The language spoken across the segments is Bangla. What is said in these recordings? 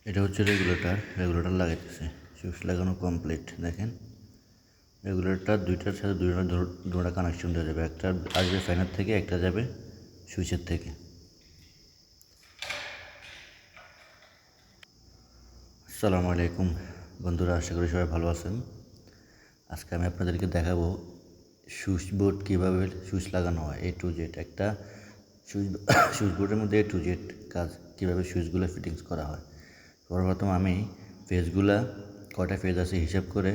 এটা হচ্ছে রেগুলেটর লাগাইতেছে। সুইচ লাগানো কমপ্লিট। দেখেন রেগুলেটর দুইটার সাথে দুটা কানেকশন দেওয়া যাবে। একটা আসবে ফ্যানের থেকে, একটা যাবে সুইচের থেকে। আসসালামু আলাইকুম বন্ধুরা, আশা করি সবাই ভালো আছেন। আজকে আমি আপনাদেরকে দেখাবো সুইচ বোর্ড কীভাবে সুইচ লাগানো হয়, A to Z। একটা সুইচ বোর্ডের মধ্যে A to Z কাজ কীভাবে সুইচগুলো ফিটিংস করা হয়। সর্বপ্রথম আমি ফেজগুলা কয়টা ফেজ আছে হিসাব করে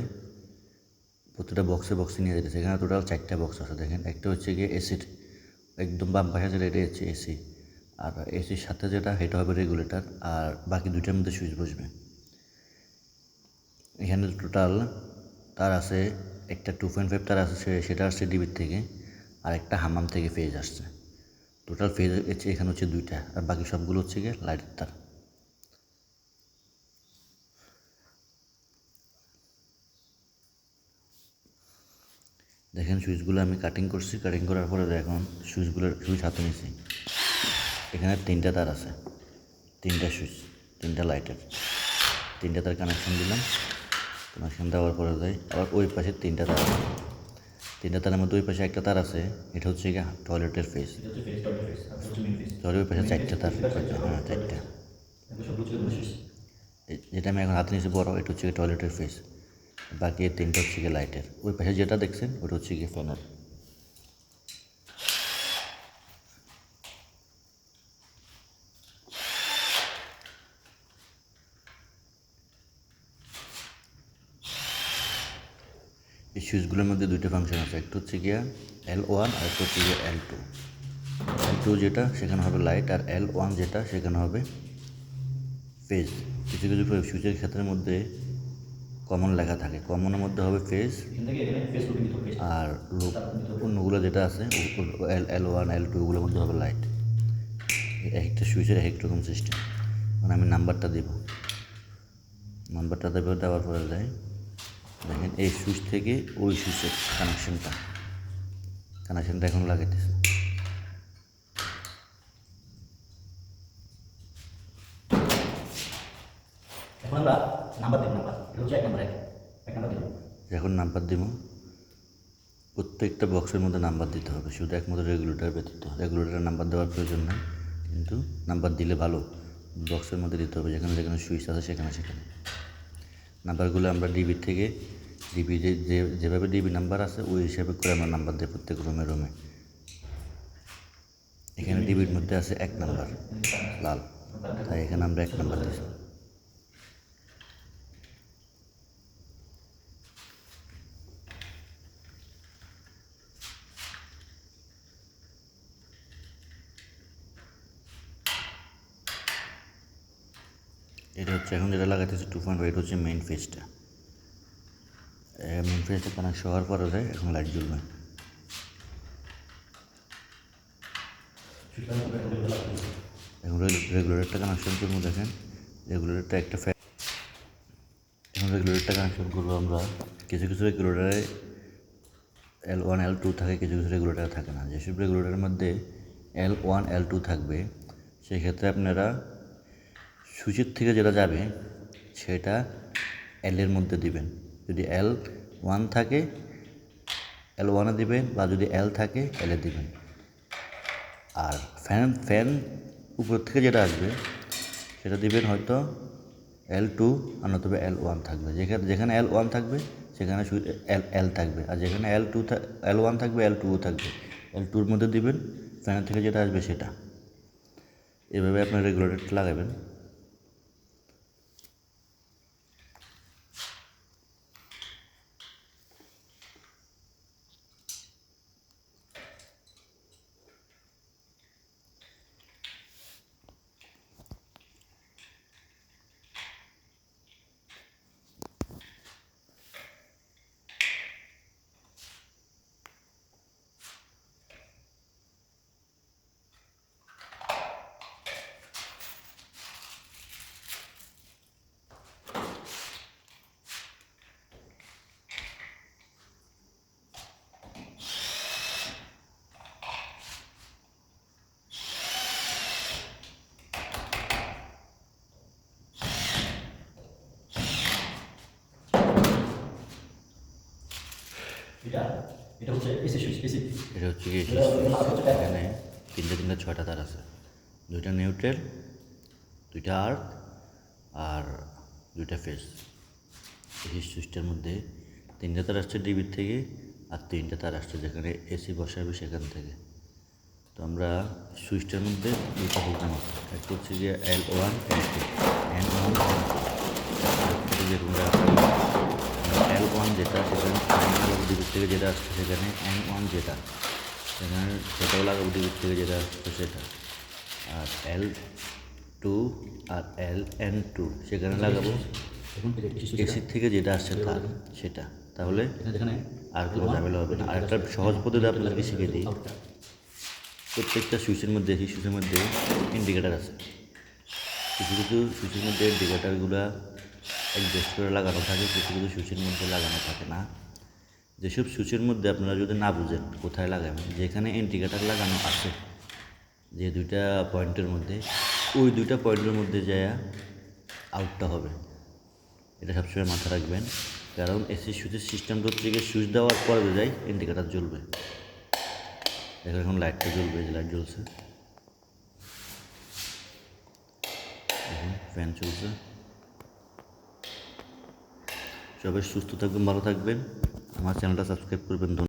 প্রতিটা বক্সে নিয়ে যেতেছে। এখানে টোটাল 4টা বক্স আছে। দেখেন একটা হচ্ছে গিয়ে এসির একদম বাম পাশে যেটা, এটা হচ্ছে এসি। আর এসির সাথে যেটা, এটা হবে রেগুলেটর। আর বাকি দুইটার মধ্যে সুইচ বসবে। এখানে টোটাল তার আছে একটা 2.5 তার আছে, সেটা আসছে ডিবির থেকে। আর একটা হামাম থেকে ফেজ আসছে। টোটাল ফেজ হচ্ছে এখানে হচ্ছে 2টা, আর বাকি সবগুলো হচ্ছে গিয়ে লাইটের তার। দেখেন সুইচগুলো আমি কাটিং করছি। কাটিং করার পরে এখন সুইচ হাতে নিয়েছি। এখানে 3টা তার আছে, 3টা সুইচ, 3টা লাইটের, 3টা তার কানেকশন দিলাম। কানেকশন দেওয়ার পরে আবার ওই পাশে 3টা তার আছে। 3টা তারের মধ্যে ওই পাশে একটা তার আছে, এটা হচ্ছে গিয়ে টয়লেটের ফেস। সরি, ওই পাশে 4টা তার, হ্যাঁ 4টা। যেটা আমি এখন হাতে নিয়েছি বড়, এটা হচ্ছে গিয়ে টয়লেটের ফেস। বাকি 3টা হচ্ছে গিয়ে লাইটের। ওই পাশে যেটা দেখছেন ওটা হচ্ছে গিয়ে ফ্যানের। এই সুইচগুলোর মধ্যে 2টা ফাংশন আছে। একটা হচ্ছে গিয়া L1 আর একটা হচ্ছে গিয়া L2। L2 যেটা, সেখানে হবে লাইট। আর L1 যেটা, সেখানে হবে ফেজ। কিছু কিছু সুইচের ক্ষেত্রের মধ্যে কমন লেখা থাকে। কমনের মধ্যে হবে ফেজ, আর অন্যগুলো যেটা আছে L1 L2 ওগুলোর মধ্যে হবে লাইট। একটা সুইচের এক রকম সিস্টেম। মানে আমি নাম্বারটা দেওয়ার পরে দেখেন এই সুইচ থেকে ওই সুইচের কানেকশনটা এখন লাগাইতেছে। এখন আমরা নাম্বার দেব। নাম্বার এটা হচ্ছে 1 নাম্বার, এক নাম্বার দেব। এখন নাম্বার দিব। প্রত্যেকটা বক্সের মধ্যে নাম্বার দিতে হবে, শুধু একমাত্র রেগুলেটর ব্যতীত। রেগুলেটরের নাম্বার দেওয়ার প্রয়োজন নেই, কিন্তু নাম্বার দিলে ভালো। বক্সের মধ্যে দিতে হবে, যেখানে যেখানে সুইচ আছে সেখানে নাম্বারগুলো আমরা ডিবি যেভাবে ডিবি নাম্বার আছে ওই হিসাবে করে আমরা নাম্বার দিই প্রত্যেক রুমে। এখানে ডিবির মধ্যে আছে 1 নাম্বার লাল, তাই এখানে আমরা 1 নাম্বার দিচ্ছি। এটা হচ্ছে এখন যেটা লাগাইতেছে 2.5, এটা হচ্ছে মেইন ফেজটা। কানেকশন হওয়ার পরে এখন লাইট জ্বলবে। এখন রেগুলেটরটা কানেকশন করবো। দেখেন রেগুলেটরটা কানেকশন করবো আমরা। কিছু রেগুলেটরে L1 L2 থাকে, কিছু রেগুলেটর থাকে না। যেসব রেগুলেটরের মধ্যে L1 L2 থাকবে, সেক্ষেত্রে আপনারা সুইচের থেকে যেটা যাবে সেটা L এর মধ্যে দিবেন। যদি L1 থাকে L1-এ দিবেন, বা যদি L থাকে L-এ দিবেন। আর ফ্যান উপর থেকে যেটা আসবে সেটা দিবেন হয়তো L2, আর নতুবা L1 থাকবে। যেখানে L1 থাকবে সেখানে L থাকবে, আর যেখানে L1 থাকবে L2ও থাকবে। L2-র মধ্যে দিবেন ফ্যানের থেকে যেটা আসবে সেটা। এভাবে আপনার রেগুলেটরটা লাগাবেন। এটা হচ্ছে এসি সুইচ এসি। এটা হচ্ছে কি এটা হচ্ছে ট্যাপ। এখানে তিনটা ছয়টা তার আছে, দুইটা নিউট্রাল, দুইটা আর্ক আর দুইটা ফেজ। এই সুইচটার মধ্যে তিনটা তার আসছে ডিবির থেকে আর তিনটা তার আসছে যেখানে এসি বসাবে সেখান থেকে। তো আমরা সুইচটার মধ্যে দুটো প্রোগ্রাম আছে, একটা হচ্ছে গিয়ে L1 L2 N1 N2 যেগুলো L1 যেটা সেখানে লাগাবো ডিবির থেকে যেটা আসছে সেখানে N1 যেটা সেখানে সেটাও লাগাবো ডিবির থেকে যেটা আসছে সেটা, আর L2 আর LN2 সেখানে লাগাবো এখন এই যে এসি সুইচ এসির থেকে যেটা আসছে তার সেটা। তাহলে যেখানে আর কোনো ঝামেলা হবে না। আর একটা সহজ পদ্ধতি আপনাদেরকে শিখিয়ে দিই। প্রত্যেকটা সুইচের মধ্যে এসি সুইচের মধ্যে ইন্ডিকেটার আছে। কিছু কিছু সুইচের মধ্যে ইন্ডিকেটারগুলো অ্যাডজাস্ট করে লাগানো থাকে, কিছু কিছু সুইচের মধ্যে লাগানো থাকে না। যেসব সুইচের মধ্যে আপনারা যদি না বুঝেন কোথায় লাগাবেন, যেখানে ইন্ডিকেটার লাগানো আছে যে দুইটা পয়েন্টের মধ্যে, ওই দুইটা পয়েন্টের মধ্যে যায় আউটটা হবে। এটা সবসময় মাথায় রাখবেন, কারণ এসি সুইচের সিস্টেমটা হচ্ছে গিয়ে সুইচ দেওয়ার পরে যায় ইন্ডিকেটার জ্বলবে। দেখো এখন লাইটটা জ্বলবে, যে লাইট জ্বলছে, দেখুন ফ্যান চলছে। সবাই সুস্থ থাকবেন, ভালো থাকবেন, আমার চ্যানেলটা সাবস্ক্রাইব করবেন।